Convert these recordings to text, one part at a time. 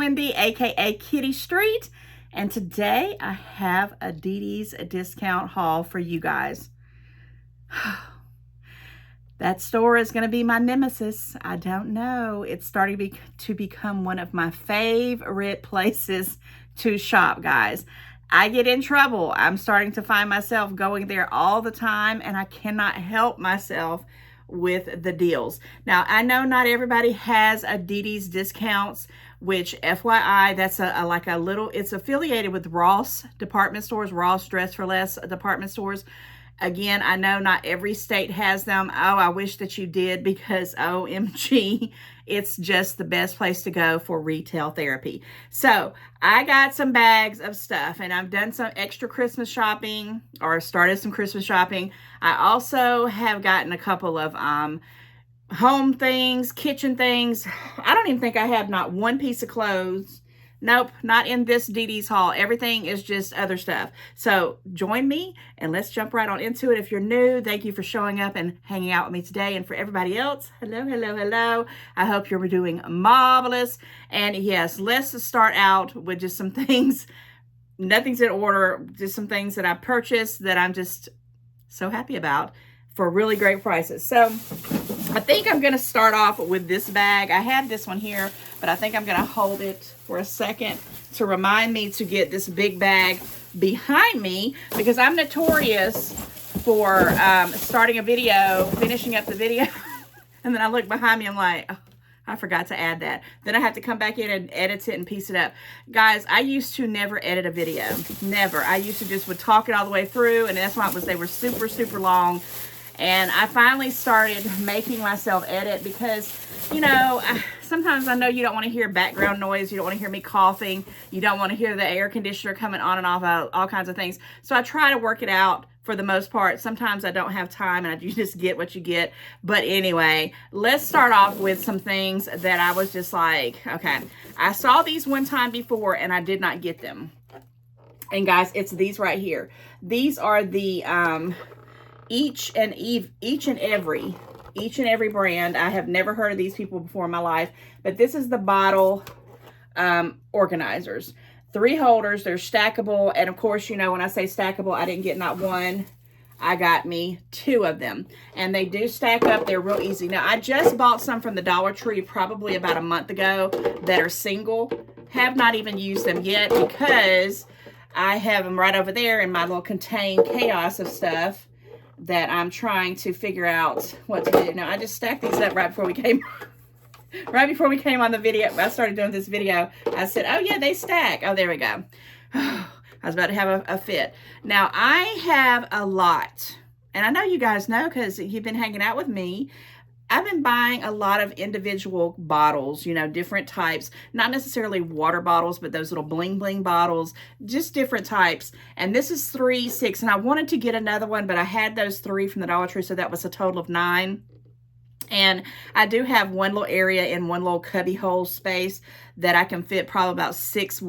Wendy, aka Kitty Street, and today I have a DD's discount haul for you guys. That store is going to be my nemesis. I don't know. It's starting to become one of my favorite places to shop, guys. I get in trouble. I'm starting to find myself going there all the time, and I cannot help myself with the deals. Now, I know not everybody has a DD's discounts, which FYI, that's it's affiliated with Ross department stores, Ross Dress for Less department stores. Again, I know not every state has them. Oh, I wish that you did, because OMG, it's just the best place to go for retail therapy. So I got some bags of stuff, and I've done some extra Christmas shopping, or started some Christmas shopping. I also have gotten a couple of home things, kitchen things. I don't even think I have not one piece of clothes. Nope, not in this DD's haul. Everything is just other stuff. So join me and let's jump right on into it. If you're new, thank you for showing up and hanging out with me today. And for everybody else, hello, hello, hello. I hope you're doing marvelous. And yes, let's start out with just some things. Nothing's in order, just some things that I purchased that I'm just so happy about for really great prices. So I think I'm going to start off with this bag. I have this one here, but I think I'm going to hold it for a second to remind me to get this big bag behind me, because I'm notorious for starting a video, finishing up the video, and then I look behind me, I'm like, oh, I forgot to add that. Then I have to come back in and edit it and piece it up. Guys, I used to never edit a video. Never. I used to just would talk it all the way through, and that's why they were super, super long. And I finally started making myself edit because, you know, sometimes I know you don't want to hear background noise. You don't want to hear me coughing. You don't want to hear the air conditioner coming on and off, all kinds of things. So I try to work it out for the most part. Sometimes I don't have time and you just get what you get. But anyway, let's start off with some things that I was just like, okay, I saw these one time before and I did not get them. And guys, it's these right here. These are the each and every brand. I have never heard of these people before in my life, but this is the bottle organizers. 3 holders, they're stackable, and of course, you know, when I say stackable, I didn't get not one, I got me 2 of them, and they do stack up. They're real easy. Now, I just bought some from the Dollar Tree probably about a month ago that are single. Have not even used them yet because I have them right over there in my little contained chaos of stuff that I'm trying to figure out what to do. Now, I just stacked these up right before we came on the video. I started doing this video. I said, oh yeah, they stack. Oh, there we go. I was about to have a fit. Now, I have a lot, and I know you guys know because you've been hanging out with me. I've been buying a lot of individual bottles, you know, different types, not necessarily water bottles, but those little bling bling bottles, just different types. And this is 3, 6, and I wanted to get another one, but I had those 3 from the Dollar Tree, so that was a total of 9. And I do have one little area in one little cubby hole space that I can fit probably about 6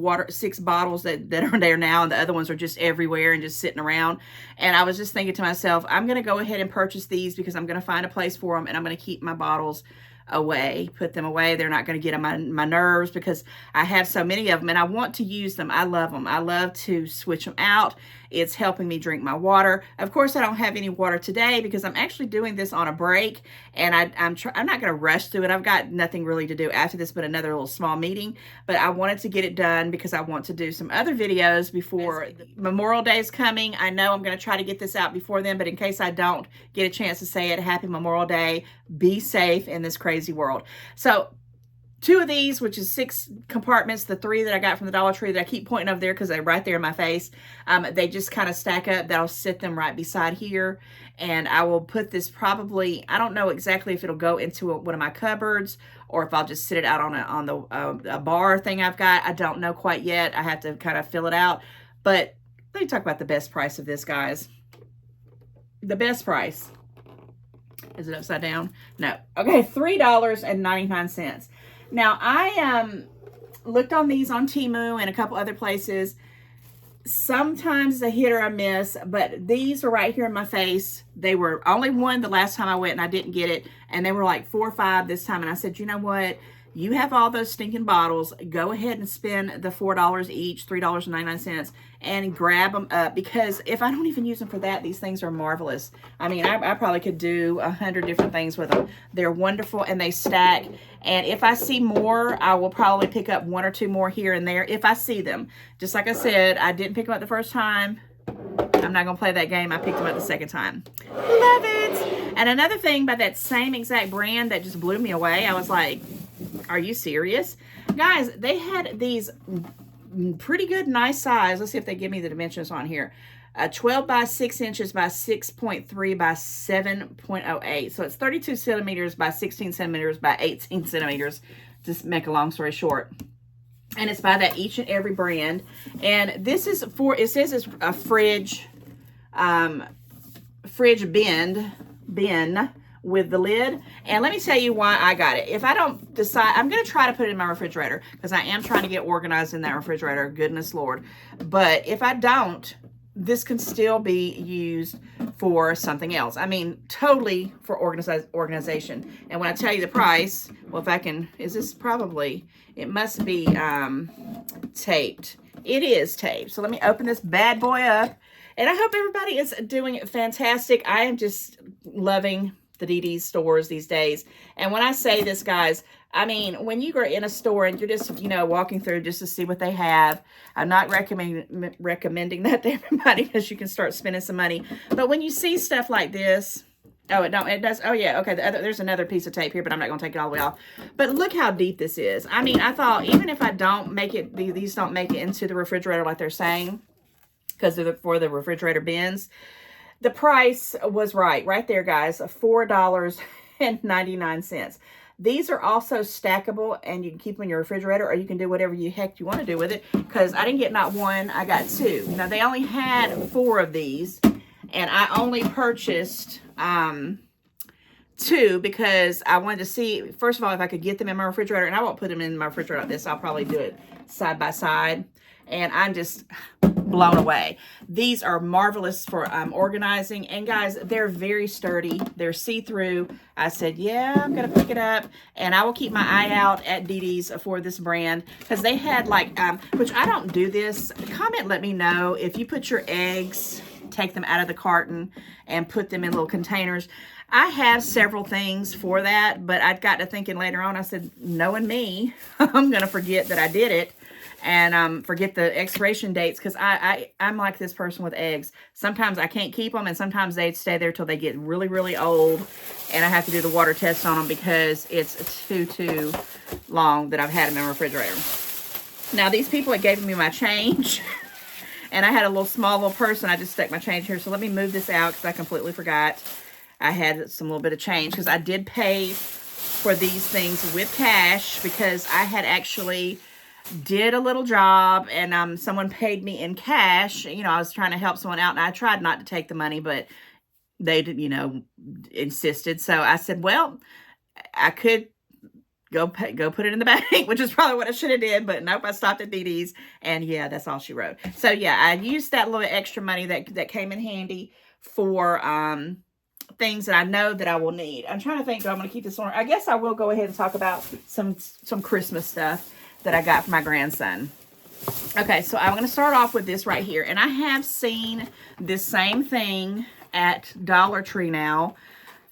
bottles that are there now, and the other ones are just everywhere and just sitting around. And I was just thinking to myself, I'm going to go ahead and purchase these because I'm going to find a place for them, and I'm going to keep my bottles away, put them away. They're not going to get on my nerves because I have so many of them and I want to use them. I love them. I love to switch them out. It's helping me drink my water. Of course, I don't have any water today because I'm actually doing this on a break, and I'm not going to rush through it. I've got nothing really to do after this but another little small meeting, but I wanted to get it done because I want to do some other videos before Memorial Day is coming. I know I'm going to try to get this out before then, but in case I don't get a chance to say it, happy Memorial Day. Be safe in this crazy world. So 2 of these, which is 6 compartments, the 3 that I got from the Dollar Tree that I keep pointing over there because they're right there in my face, they just kind of stack up. That'll sit them right beside here, and I will put this probably, I don't know exactly if it'll go into one of my cupboards or if I'll just sit it out on a bar thing I've got. I don't know quite yet. I have to kind of fill it out. But let me talk about the best price of this, guys. The best price. Is it upside down? No. Okay, $3.99. Now, I looked on these on Temu and a couple other places. Sometimes a hit or a miss, but these are right here in my face. They were only one the last time I went and I didn't get it, and they were like 4 or 5 this time. And I said, you know what? You have all those stinking bottles. Go ahead and spend the $4 each, $3.99, and grab them up, because if I don't even use them for that, these things are marvelous. I mean, I probably could do 100 different things with them. They're wonderful, and they stack. And if I see more, I will probably pick up 1 or 2 more here and there if I see them. Just like I said, I didn't pick them up the first time. I'm not going to play that game. I picked them up the second time. Love it. And another thing by that same exact brand that just blew me away, I was like, are you serious? Guys, they had these pretty good, nice size. Let's see if they give me the dimensions on here. 12 by 6 inches by 6.3 by 7.08. So it's 32 centimeters by 16 centimeters by 18 centimeters. Just make a long story short. And it's by that each and every brand. And this is for, it says it's a fridge bin with the lid. And let me tell you why I got it. If I don't decide, I'm going to try to put it in my refrigerator, because I am trying to get organized in that refrigerator. Goodness Lord. But if I don't, this can still be used for something else. I mean, totally for organization. And when I tell you the price, well, if I can, is this probably, it must be taped. It is taped. So let me open this bad boy up. And I hope everybody is doing fantastic. I am just loving the DD's stores these days. And when I say this, guys, I mean, when you are in a store and you're just, you know, walking through just to see what they have, I'm not recommending that to everybody, because you can start spending some money. But when you see stuff like this, oh, it does. Oh, yeah. Okay. There's another piece of tape here, but I'm not going to take it all the way off. But look how deep this is. I mean, I thought even if I don't make it, these don't make it into the refrigerator like they're saying, because they're for the refrigerator bins, the price was right there, guys. $4.99. These are also stackable, and you can keep them in your refrigerator, or you can do whatever the heck you want to do with it, because I didn't get not one, I got 2. Now, they only had 4 of these, and I only purchased 2 because I wanted to see, first of all, if I could get them in my refrigerator. And I won't put them in my refrigerator like this. I'll probably do it side by side. And I'm just blown away. These are marvelous for organizing. And guys, they're very sturdy. They're see-through. I said, yeah, I'm going to pick it up. And I will keep my eye out at DD's for this brand, because they had like, which I don't do this. Comment, let me know if you put your eggs, take them out of the carton and put them in little containers. I have several things for that, but I got to thinking later on, I said, knowing me, I'm going to forget that I did it. And forget the expiration dates, because I'm like this person with eggs. Sometimes I can't keep them, and sometimes they stay there till they get really, really old, and I have to do the water test on them because it's too long that I've had them in the refrigerator. Now, these people had given me my change, and I had a small little purse, and I just stuck my change here. So let me move this out, because I completely forgot I had some little bit of change, because I did pay for these things with cash, because I had actually did a little job, and someone paid me in cash. You know, I was trying to help someone out, and I tried not to take the money, but they did, you know, insisted. So I said, well, I could go put it in the bank, which is probably what I should have did, but nope, I stopped at DD's, and yeah, that's all she wrote. So yeah, I used that little extra money that came in handy for things that I know that I will need. I'm trying to think, do I want to keep this on? I guess I will go ahead and talk about some Christmas stuff that I got for my grandson. Okay, so I'm going to start off with this right here. And I have seen this same thing at Dollar Tree now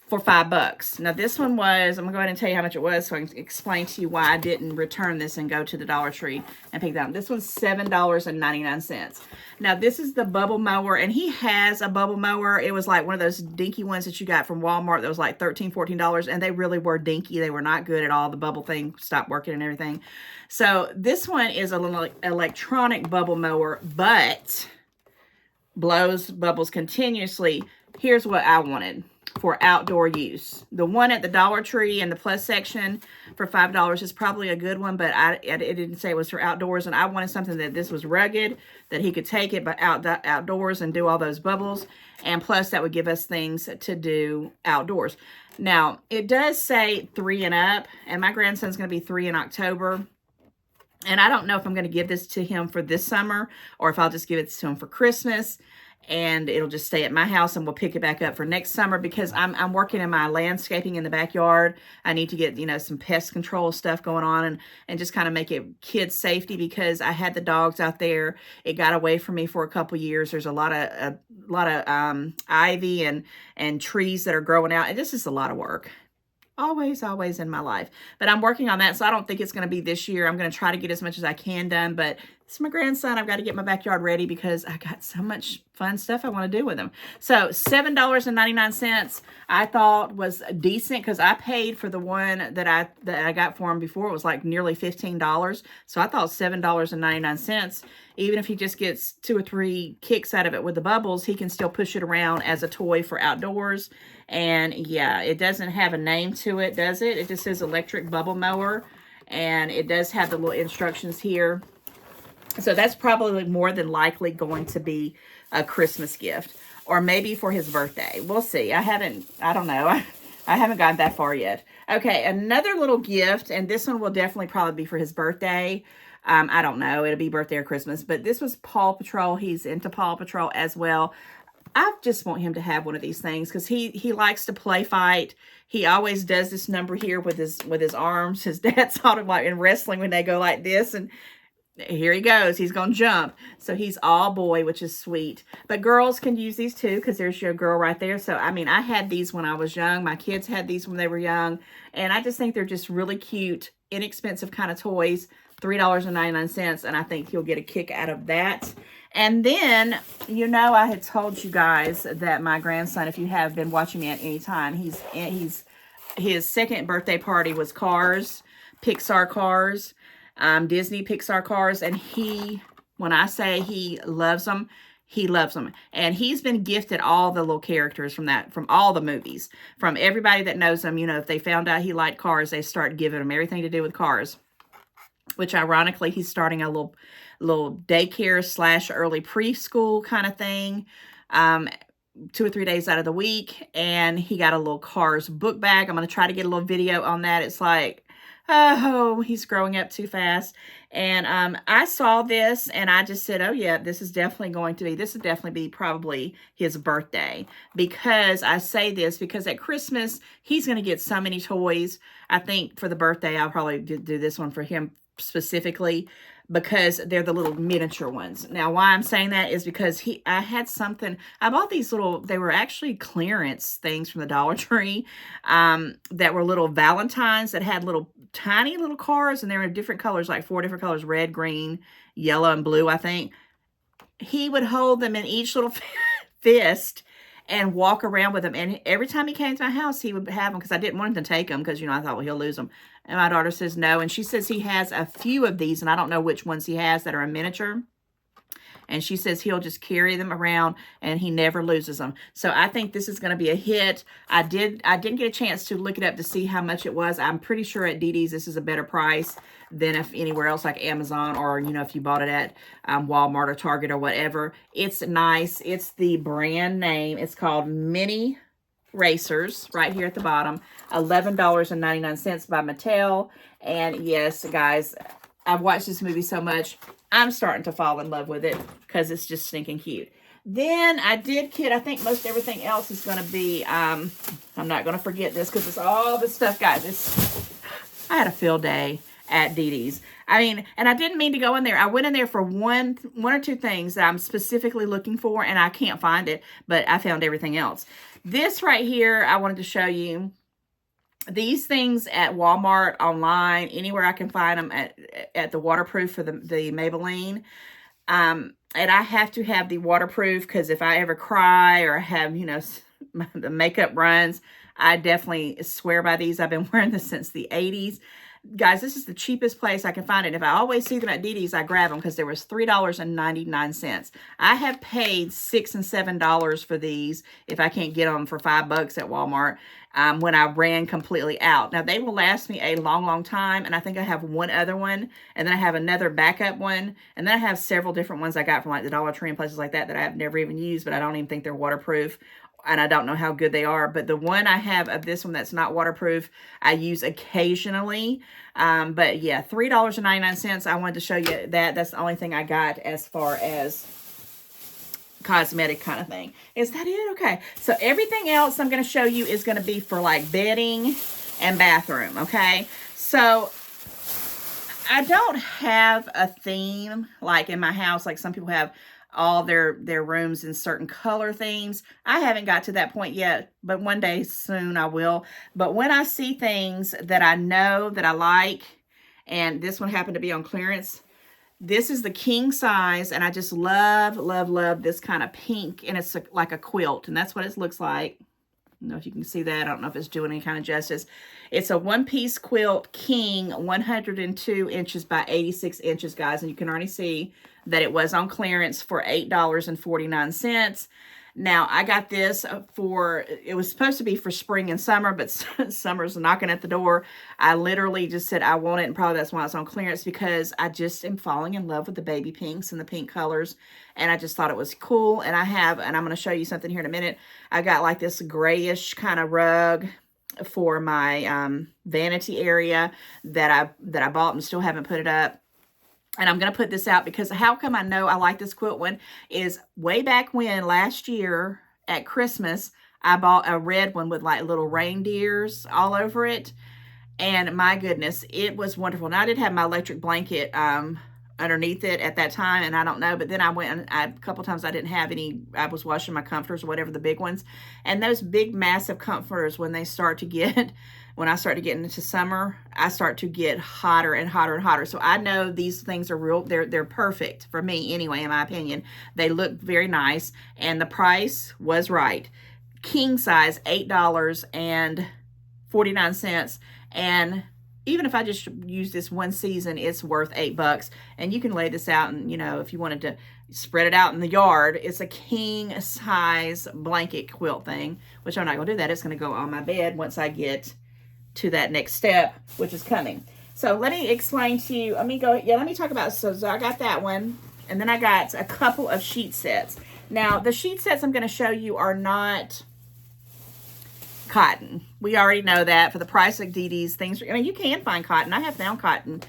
for $5. Now, this one was, I'm going to go ahead and tell you how much it was so I can explain to you why I didn't return this and go to the Dollar Tree and pick that up. This one's $7.99. Now, this is the bubble mower, and he has a bubble mower. It was like one of those dinky ones that you got from Walmart that was like $13, $14, and they really were dinky. They were not good at all. The bubble thing stopped working and everything. So this one is a little electronic bubble mower, but blows bubbles continuously. Here's what I wanted for outdoor use. The one at the Dollar Tree in the plus section for $5 is probably a good one, but it didn't say it was for outdoors, and I wanted something that this was rugged, that he could take it but outdoors and do all those bubbles, and plus that would give us things to do outdoors. Now, it does say 3 and up, and my grandson's going to be 3 in October. And I don't know if I'm going to give this to him for this summer or if I'll just give it to him for Christmas. and it'll just stay at my house, and we'll pick it back up for next summer because I'm working in my landscaping in the backyard. I need to get, you know, some pest control stuff going on, and just kind of make it kid safety because I had the dogs out there. It got away from me for a couple years. There's a lot of ivy and trees that are growing out. And this is a lot of work. Always in my life. But I'm working on that, so I don't think it's going to be this year. I'm going to try to get as much as I can done, but it's my grandson. I've got to get my backyard ready because I got so much fun stuff I want to do with him. So $7.99 I thought was decent because I paid for the one that I got for him before. It was like nearly $15. So I thought $7.99, even if he just gets 2 or 3 kicks out of it with the bubbles, he can still push it around as a toy for outdoors. And yeah, it doesn't have a name to it, does it? It just says electric bubble mower. And it does have the little instructions here. So that's probably more than likely going to be a Christmas gift. Or maybe for his birthday. We'll see. I don't know. I haven't gotten that far yet. Okay, another little gift. And this one will definitely probably be for his birthday. I don't know. It'll be birthday or Christmas. But this was Paw Patrol. He's into Paw Patrol as well. I just want him to have one of these things because he likes to play fight. He always does this number here with his arms. His dad taught him like in wrestling when they go like this, and here he goes. He's going to jump. So he's all boy, which is sweet. But girls can use these too because there's your girl right there. So, I mean, I had these when I was young. My kids had these when they were young. And I just think they're just really cute, inexpensive kind of toys. $3.99. And I think he'll get a kick out of that. And then, you know, I had told you guys that my grandson, if you have been watching me at any time, his second birthday party was Cars, Pixar Cars, Disney Pixar Cars. And when I say he loves them, he loves them. And he's been gifted all the little characters from all the movies. From everybody that knows him, you know, if they found out he liked Cars, they start giving him everything to do with Cars. Which ironically, he's starting a little daycare / early preschool kind of thing, 2 or 3 days out of the week. And he got a little Cars book bag. I'm going to try to get a little video on that. It's like, oh, he's growing up too fast. And I saw this and I just said, oh yeah, this will definitely be probably his birthday. Because I say this because at Christmas, he's going to get so many toys. I think for the birthday, I'll probably do this one for him specifically because they're the little miniature ones. Now, why I'm saying that is because I bought these they were actually clearance things from the Dollar Tree that were little Valentines that had tiny little cars, and they were in different colors, like 4 different colors, red, green, yellow, and blue, I think. He would hold them in each little fist and walk around with them. And every time he came to my house, he would have them because I didn't want him to take them because, you know, I thought, well, he'll lose them. And my daughter says no. And she says he has a few of these, and I don't know which ones he has that are in miniature. And she says he'll just carry them around and he never loses them. So I think this is going to be a hit. I didn't get a chance to look it up to see how much it was. I'm pretty sure at DD's this is a better price than if anywhere else like Amazon or, you know, if you bought it at Walmart or Target or whatever. It's nice. It's the brand name. It's called Mini Racers right here at the bottom. $11.99 by Mattel. And yes, guys, I've watched this movie so much. I'm starting to fall in love with it because it's just stinking cute. Then I think most everything else is going to be, I'm not going to forget this because it's all the stuff, guys. I had a field day at DD's. I mean, and I didn't mean to go in there. I went in there for one or two things that I'm specifically looking for, and I can't find it, but I found everything else. This right here, I wanted to show you. These things at Walmart, online, anywhere I can find them at the waterproof for the Maybelline. And I have to have the waterproof because if I ever cry or have, you know, the makeup runs, I definitely swear by these. I've been wearing this since the 80s. Guys, this is the cheapest place I can find it. If I always see them at DD's, I grab them because there was $3.99. I have paid $6 and $7 for these if I can't get them for $5 at Walmart when I ran completely out. Now, they will last me a long, long time, and I think I have one other one, and then I have another backup one, and then I have several different ones I got from like the Dollar Tree and places like that I've never even used, but I don't even think they're waterproof. And I don't know how good they are. But the one I have of this one that's not waterproof, I use occasionally. But yeah, $3.99. I wanted to show you that. That's the only thing I got as far as cosmetic kind of thing. Is that it? Okay. So everything else I'm going to show you is going to be for like bedding and bathroom. Okay. So I don't have a theme like in my house, like some people have all their rooms in certain color themes. I haven't got to that point yet, but one day soon I will. But when I see things that I know that I like, and this one happened to be on clearance, this is the king size, and I just love, love, love this kind of pink, and it's like a quilt, and that's what it looks like. I don't know if you can see that. I don't know if it's doing any kind of justice. It's a one-piece quilt king, 102 inches by 86 inches, guys. And you can already see that it was on clearance for $8.49. Now, I got this for, it was supposed to be for spring and summer, but summer's knocking at the door. I literally just said I want it, and probably that's why it's on clearance, because I just am falling in love with the baby pinks and the pink colors, and I just thought it was cool. And I have, and I'm going to show you something here in a minute, I got like this grayish kind of rug for my vanity area that I bought and still haven't put it up. And I'm going to put this out because how come I know I like this quilt one is way back when last year at Christmas, I bought a red one with like little reindeers all over it. And my goodness, it was wonderful. Now I did have my electric blanket underneath it at that time, and I don't know, but then I went and a couple times I didn't have any. I was washing my comforters or whatever, the big ones, and those big massive comforters, when they start to get when I start to get into summer, I start to get hotter and hotter and hotter. So I know these things are real, they're perfect for me anyway, in my opinion. They look very nice, and the price was right. King size, $8.49, and even if I just use this one season, it's worth $8. And you can lay this out, and, you know, if you wanted to spread it out in the yard, it's a king size blanket quilt thing, which I'm not going to do that. It's going to go on my bed once I get to that next step, which is coming. So let me explain to you. Let me talk about, so I got that one, and then I got a couple of sheet sets. Now, the sheet sets I'm going to show you are not cotton. We already know that for the price of DD's things. I mean, you can find cotton. I have found cotton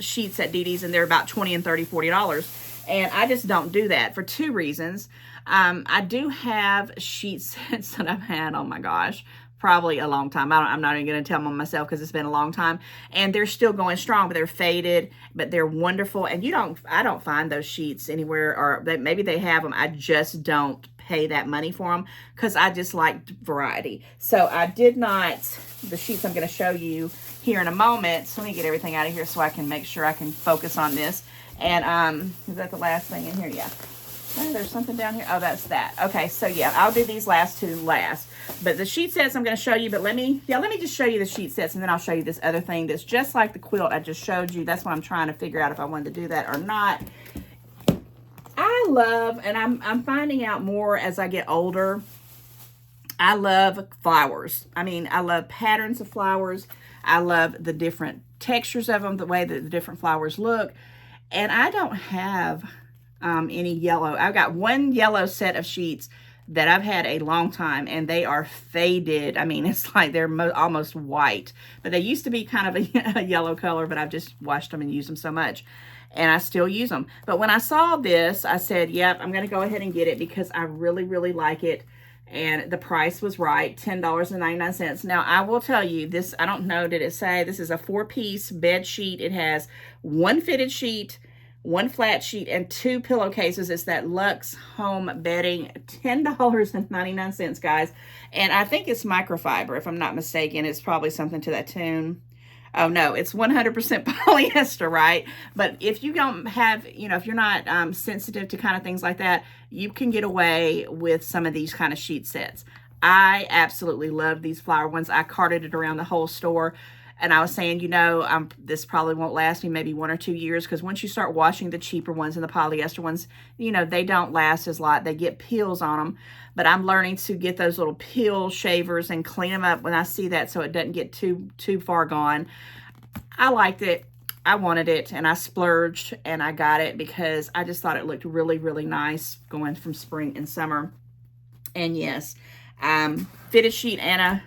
sheets at DD's, and they're about $20 and $30, $40. And I just don't do that for two reasons. I do have sheet sets that I've had, oh my gosh, probably a long time. I'm not even going to tell them on myself because it's been a long time. And they're still going strong, but they're faded, but they're wonderful. And I don't find those sheets anywhere, or maybe they have them. I just don't pay that money for them because I just like variety. So I did not, the sheets I'm going to show you here in a moment. So let me get everything out of here so I can make sure I can focus on this. And is that the last thing in here? Yeah. Oh, there's something down here. Oh, that's that. Okay, so yeah, I'll do these last two last. But the sheet sets I'm going to show you, but let me just show you the sheet sets, and then I'll show you this other thing that's just like the quilt I just showed you. That's what I'm trying to figure out if I wanted to do that or not. I love, and I'm finding out more as I get older, I love flowers. I mean, I love patterns of flowers. I love the different textures of them, the way that the different flowers look. And I don't have any yellow. I've got one yellow set of sheets that I've had a long time, and they are faded. I mean, it's like they're almost white, but they used to be kind of a yellow color, but I've just washed them and used them so much, and I still use them. But when I saw this, I said, yep, I'm going to go ahead and get it because I really, really like it. And the price was right, $10.99. Now, I will tell you this, I don't know, did it say this is a 4-piece bed sheet? It has one fitted sheet, one flat sheet, and 2 pillowcases. It's that Luxe Home Bedding, $10.99, guys. And I think it's microfiber, if I'm not mistaken. It's probably something to that tune. Oh, no, it's 100% polyester, right? But if you don't have, you know, if you're not sensitive to kind of things like that, you can get away with some of these kind of sheet sets. I absolutely love these flower ones. I carted it around the whole store. And I was saying, you know, this probably won't last me maybe 1 or 2 years, because once you start washing the cheaper ones and the polyester ones, you know, they don't last as long. They get peels on them. But I'm learning to get those little peel shavers and clean them up when I see that, so it doesn't get too far gone. I liked it. I wanted it, and I splurged, and I got it because I just thought it looked really, really nice going from spring and summer. And yes, fitted sheet and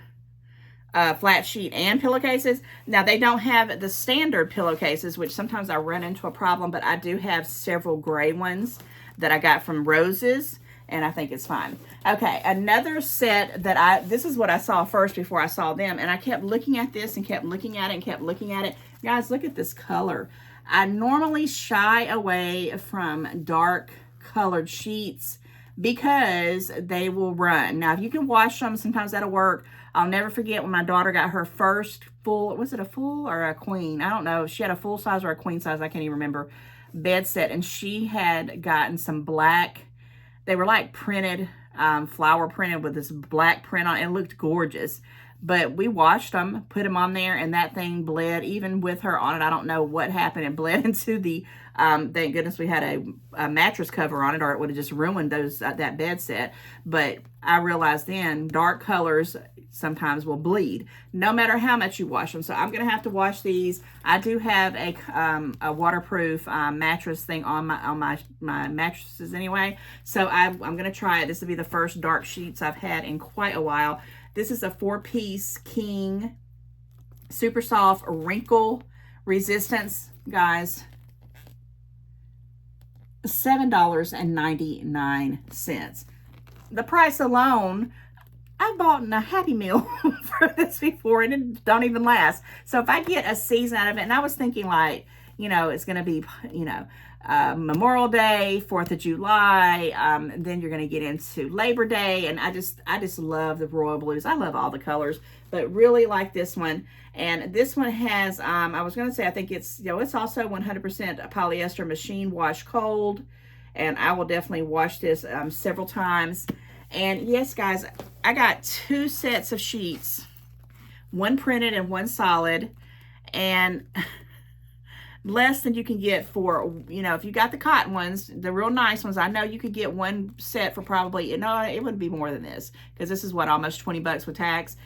a flat sheet and pillowcases. Now, they don't have the standard pillowcases, which sometimes I run into a problem, but I do have several gray ones that I got from Roses, and I think it's fine. Okay, another set that this is what I saw first before I saw them, and I kept looking at this and kept looking at it and kept looking at it. Guys, look at this color. I normally shy away from dark colored sheets because they will run. Now, if you can wash them, sometimes that'll work. I'll never forget when my daughter got her first full, was it a full or a queen? I don't know. She had a full size or a queen size, I can't even remember, bed set, and she had gotten some black, they were like printed, flower printed with this black print on it. It looked gorgeous. But we washed them, put them on there, and that thing bled, even with her on it. I don't know what happened. It bled into the, thank goodness we had a mattress cover on it, or it would have just ruined those that bed set. But I realized then, dark colors sometimes will bleed, no matter how much you wash them. So I'm going to have to wash these. I do have a waterproof mattress thing on my mattresses anyway. So I'm going to try it. This will be the first dark sheets I've had in quite a while. This is a 4-piece king, super soft, wrinkle resistance, guys. $7.99. The price alone, I've bought a Happy Meal for this before, and it don't even last. So if I get a season out of it, and I was thinking like, you know, it's going to be, you know, Memorial Day, 4th of July, then you're going to get into Labor Day, and I just love the royal blues. I love all the colors, but really like this one. And this one has, I was going to say, I think it's, you know, it's also 100% polyester machine wash cold, and I will definitely wash this several times. And yes, guys, I got 2 sets of sheets, one printed and one solid, and less than you can get for, you know, if you got the cotton ones, the real nice ones, I know you could get one set for probably, no, it would be more than this, because this is what, almost 20 bucks with tax.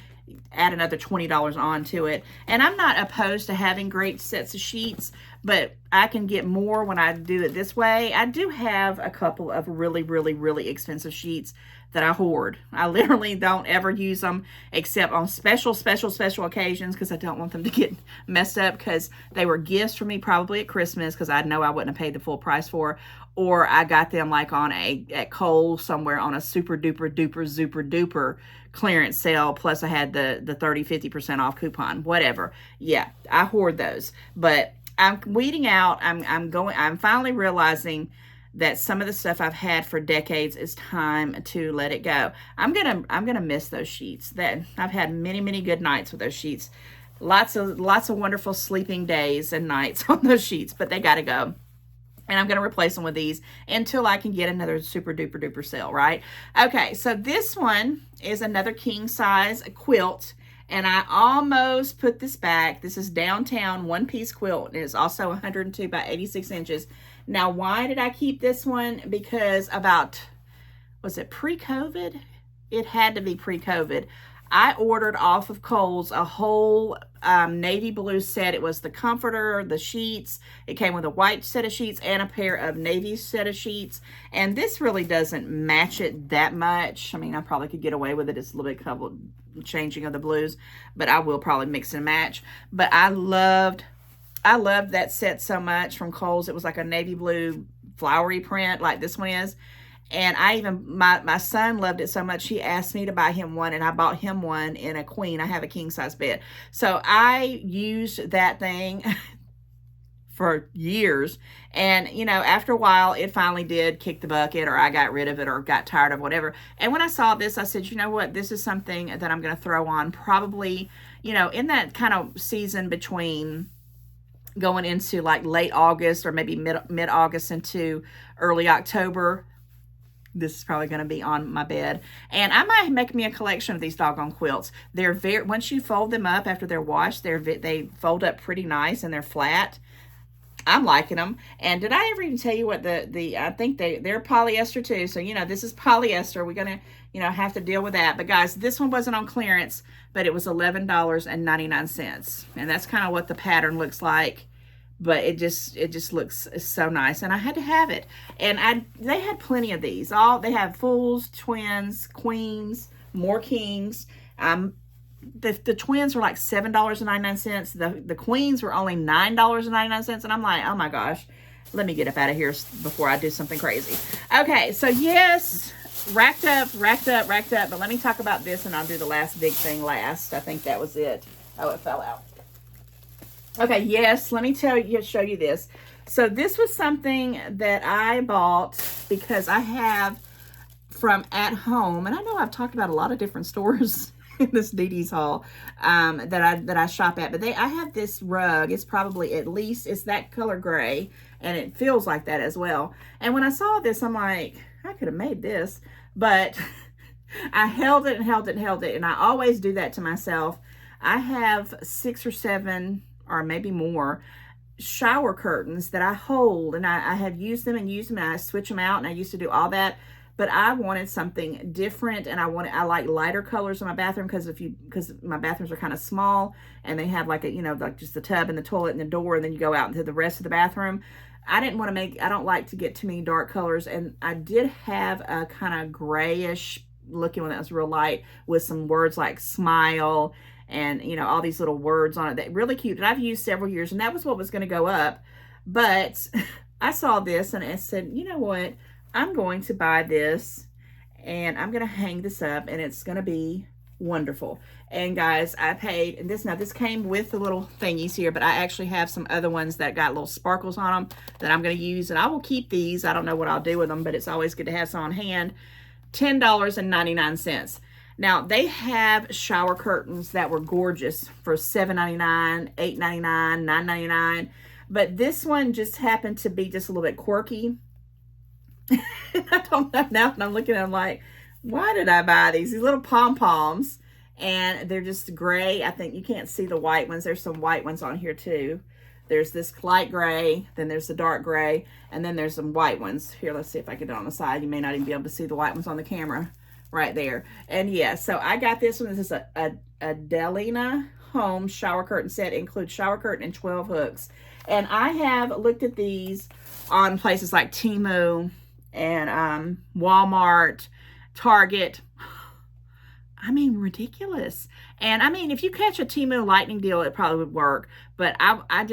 Add another $20 on to it. And I'm not opposed to having great sets of sheets, but I can get more when I do it this way. I do have a couple of really, really, really expensive sheets that I hoard. I literally don't ever use them except on special occasions, because I don't want them to get messed up, because they were gifts for me probably at Christmas, because I know I wouldn't have paid the full price for, or I got them like on at Kohl's somewhere on a super duper clearance sale, plus I had the 30-50% off coupon, whatever. Yeah, I hoard those. But I'm weeding out, I'm finally realizing that some of the stuff I've had for decades is time to let it go. I'm gonna miss those sheets. That I've had many good nights with those sheets. Lots of wonderful sleeping days and nights on those sheets, but they gotta go. And I'm gonna replace them with these until I can get another super duper sale, right? Okay, so this one is another king size quilt, and I almost put this back. This is Downtown 1-piece quilt, and it's also 102 by 86 inches. Now, why did I keep this one? Because about, was it pre-COVID? It had to be pre-COVID. I ordered off of Kohl's a whole navy blue set. It was the comforter, the sheets. It came with a white set of sheets and a pair of navy set of sheets. And this really doesn't match it that much. I mean, I probably could get away with it. It's a little bit couple changing of the blues, but I will probably mix and match. But I loved that set so much from Kohl's. It was like a navy blue flowery print like this one is. And I even, my son loved it so much, he asked me to buy him one, and I bought him one in a queen. I have a king size bed. So I used that thing for years. And, you know, after a while, it finally did kick the bucket, or I got rid of it, or got tired of whatever. And when I saw this, I said, you know what, this is something that I'm going to throw on probably, you know, in that kind of season between going into like late August or maybe mid-August into early October. This is probably going to be on my bed. And I might make me a collection of these doggone quilts. They're very, once you fold them up after they're washed, they fold up pretty nice and they're flat. I'm liking them. And did I ever even tell you what I think they're polyester too. So, you know, this is polyester. We're going to, you know, have to deal with that. But guys, this one wasn't on clearance, but it was $11.99. And that's kind of what the pattern looks like. But it just looks so nice, and I had to have it. And they had plenty of these. They have fulls, twins, queens, more kings. The twins were like $7.99. The queens were only $9.99, and I'm like, oh my gosh. Let me get up out of here before I do something crazy. Okay, so yes, racked up, but let me talk about this and I'll do the last big thing last. I think that was it. Oh, it fell out. Okay, yes, let me show you this. So this was something that I bought because I have from At Home, and I know I've talked about a lot of different stores in this DD's haul that I shop at, but I have this rug. It's probably at least, it's that color gray, and it feels like that as well. And when I saw this, I'm like, I could have made this, but I held it, and I always do that to myself. I have 6 or 7 or maybe more shower curtains that I hold, and I have used them, and I switch them out, and I used to do all that. But I wanted something different, and I like lighter colors in my bathroom because my bathrooms are kind of small, and they have like like just the tub and the toilet and the door, and then you go out into the rest of the bathroom. I don't like to get too many dark colors, and I did have a kind of grayish looking one that was real light with some words like smile and all these little words on it that really cute, and I've used several years, and that was what was going to go up. But I saw this and I said, you know what? I'm going to buy this and I'm going to hang this up, and it's going to be wonderful. And guys, I paid, and this came with the little thingies here, but I actually have some other ones that got little sparkles on them that I'm going to use, and I will keep these. I don't know what I'll do with them, but it's always good to have some on hand. $10.99. Now, they have shower curtains that were gorgeous for $7.99, $8.99, $9.99, but this one just happened to be just a little bit quirky. I don't know now, and I'm looking at them like, why did I buy these little pom-poms? And they're just gray. I think you can't see the white ones. There's some white ones on here too. There's this light gray, then there's the dark gray, and then there's some white ones. Here, let's see if I can get it on the side. You may not even be able to see the white ones on the camera right there. And yeah, so I got this one. This is a Delina Home shower curtain set. It includes shower curtain and 12 hooks. And I have looked at these on places like Temu and Walmart, Target. I mean, ridiculous. And I mean, if you catch a Temu lightning deal, it probably would work. But I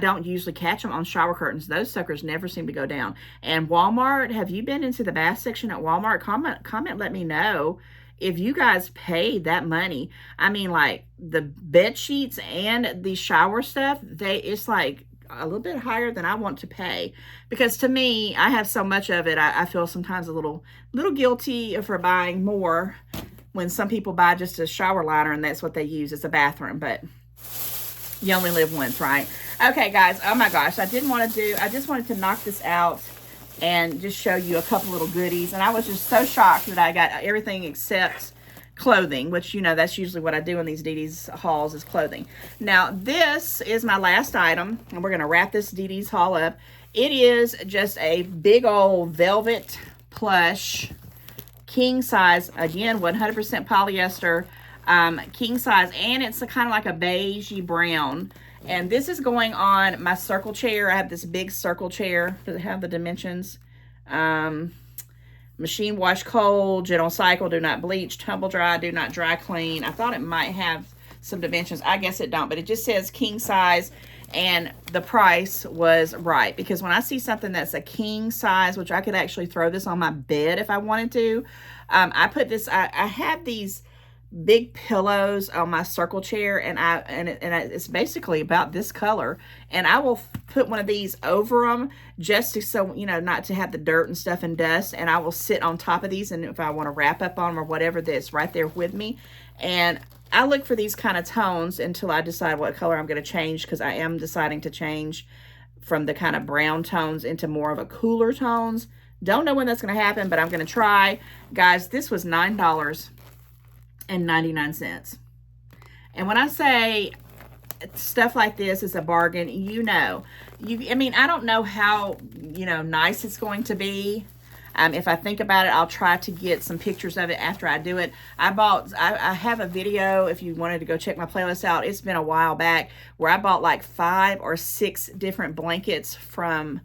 don't usually catch them on shower curtains. Those suckers never seem to go down. And Walmart, have you been into the bath section at Walmart? Comment, let me know if you guys paid that money. I mean, like the bed sheets and the shower stuff, it's like a little bit higher than I want to pay, because to me, I have so much of it. I feel sometimes a little guilty for buying more when some people buy just a shower liner and that's what they use as a bathroom, but you only live once, right? Okay, guys, oh my gosh, I just wanted to knock this out and just show you a couple little goodies. And I was just so shocked that I got everything except clothing, which, that's usually what I do in these DD's hauls is clothing. Now, this is my last item, and we're going to wrap this DD's haul up. It is just a big old velvet plush, king size, again, 100% polyester, king size, and it's kind of like a beigey brown. And this is going on my circle chair. I have this big circle chair. Does it have the dimensions? Machine wash cold, gentle cycle, do not bleach, tumble dry, do not dry clean. I thought it might have some dimensions. I guess it don't, but it just says king size, and the price was right, because when I see something that's a king size, which I could actually throw this on my bed if I wanted to, I put this, I have these big pillows on my circle chair, and it's basically about this color, and I will put one of these over them just to, so not to have the dirt and stuff and dust, and I will sit on top of these, and if I want to wrap up on them or whatever, that's right there with me. And I look for these kind of tones until I decide what color I'm going to change, because I am deciding to change from the kind of brown tones into more of a cooler tones. Don't know when that's going to happen, but I'm going to try. Guys, this was $9.99. And when I say stuff like this is a bargain, I mean, I don't know how, nice it's going to be. If I think about it, I'll try to get some pictures of it after I do it. I have a video, if you wanted to go check my playlist out, it's been a while back, where I bought like 5 or 6 different blankets from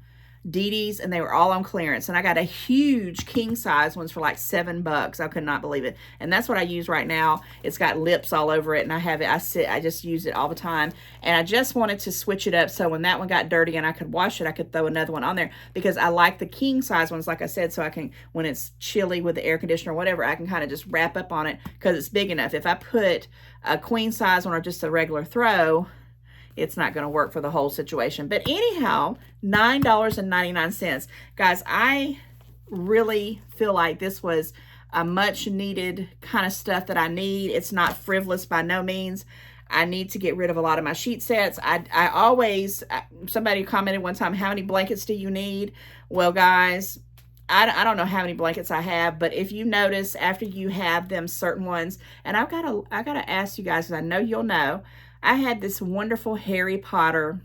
DD's, and they were all on clearance. And I got a huge king size ones for like $7. I could not believe it. And that's what I use right now. It's got lips all over it, and I have it. I just use it all the time. And I just wanted to switch it up so when that one got dirty and I could wash it, I could throw another one on there, because I like the king size ones, like I said, so I can, when it's chilly with the air conditioner or whatever, I can kind of just wrap up on it because it's big enough. If I put a queen size one or just a regular throw, it's not going to work for the whole situation. But anyhow, $9.99. Guys, I really feel like this was a much needed kind of stuff that I need. It's not frivolous by no means. I need to get rid of a lot of my sheet sets. I always, somebody commented one time, how many blankets do you need? Well, guys, I don't know how many blankets I have, but if you notice after you have them certain ones, and I gotta ask you guys, because I know you'll know, I had this wonderful Harry Potter,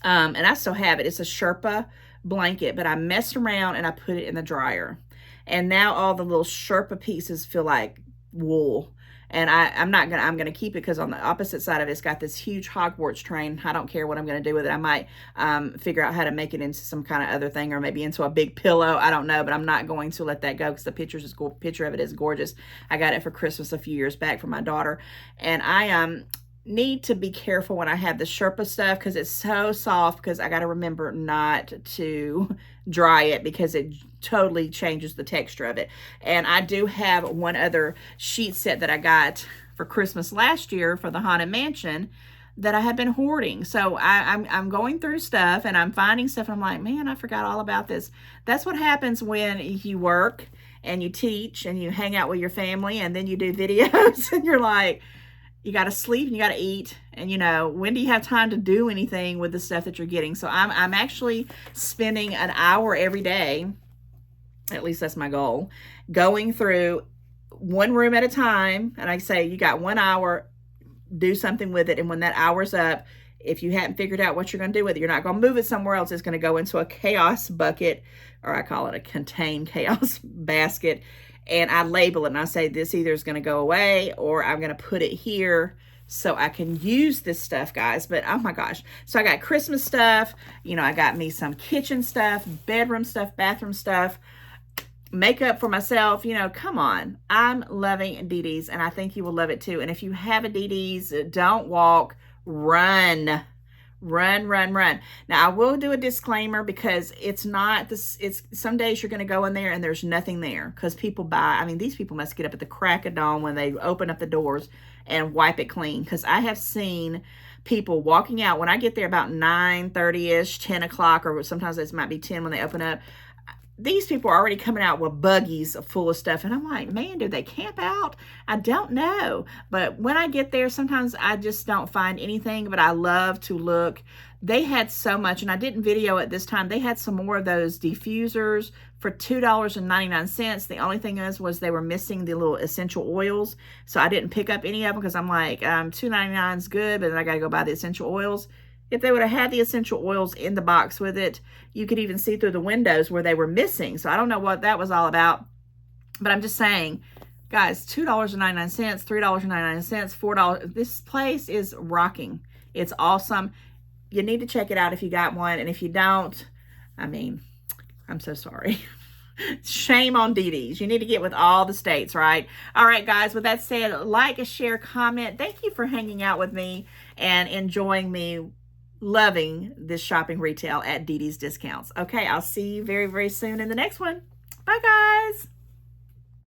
and I still have it. It's a Sherpa blanket, but I messed around and I put it in the dryer. And now all the little Sherpa pieces feel like wool. And I'm gonna keep it, because on the opposite side of it, it's got this huge Hogwarts train. I don't care what I'm gonna do with it. I might figure out how to make it into some kind of other thing, or maybe into a big pillow. I don't know, but I'm not going to let that go, because the picture of it is gorgeous. I got it for Christmas a few years back for my daughter, and I need to be careful when I have the Sherpa stuff, because it's so soft, because I got to remember not to dry it, because it totally changes the texture of it. And I do have one other sheet set that I got for Christmas last year for the Haunted Mansion that I had been hoarding. So I'm going through stuff and I'm finding stuff, and I'm like, man, I forgot all about this. That's what happens when you work and you teach and you hang out with your family, and then you do videos and you're like, you got to sleep and you got to eat, and when do you have time to do anything with the stuff that you're getting? So I'm actually spending an hour every day, at least that's my goal, going through one room at a time. And I say, you got 1 hour, do something with it. And when that hour's up, if you hadn't figured out what you're going to do with it, you're not going to move it somewhere else. It's going to go into a chaos bucket, or I call it a contained chaos basket. And I label it, and I say this either is going to go away, or I'm going to put it here so I can use this stuff, guys. But oh my gosh. So I got Christmas stuff. I got me some kitchen stuff, bedroom stuff, bathroom stuff, makeup for myself. Come on. I'm loving DD's, and I think you will love it too. And if you have a DD's, don't walk, run. Run, run, run. Now, I will do a disclaimer, because it's not this. It's some days you're going to go in there and there's nothing there, because people buy. I mean, these people must get up at the crack of dawn when they open up the doors and wipe it clean, because I have seen people walking out when I get there about 9:30ish, 10 o'clock, or sometimes it might be 10 when they open up. These people are already coming out with buggies full of stuff. And I'm like, man, do they camp out? I don't know. But when I get there, sometimes I just don't find anything, but I love to look. They had so much, and I didn't video it this time. They had some more of those diffusers for $2.99. The only thing was they were missing the little essential oils. So I didn't pick up any of them, because I'm like, $2.99 is good, but then I got to go buy the essential oils. If they would have had the essential oils in the box with it, you could even see through the windows where they were missing. So I don't know what that was all about. But I'm just saying, guys, $2.99, $3.99, $4. This place is rocking. It's awesome. You need to check it out if you got one. And if you don't, I mean, I'm so sorry. Shame on DD's. You need to get with all the states, right? All right, guys, with that said, like, share, comment. Thank you for hanging out with me and enjoying me loving this shopping retail at DD's Discounts. Okay, I'll see you very, very soon in the next one. Bye, guys.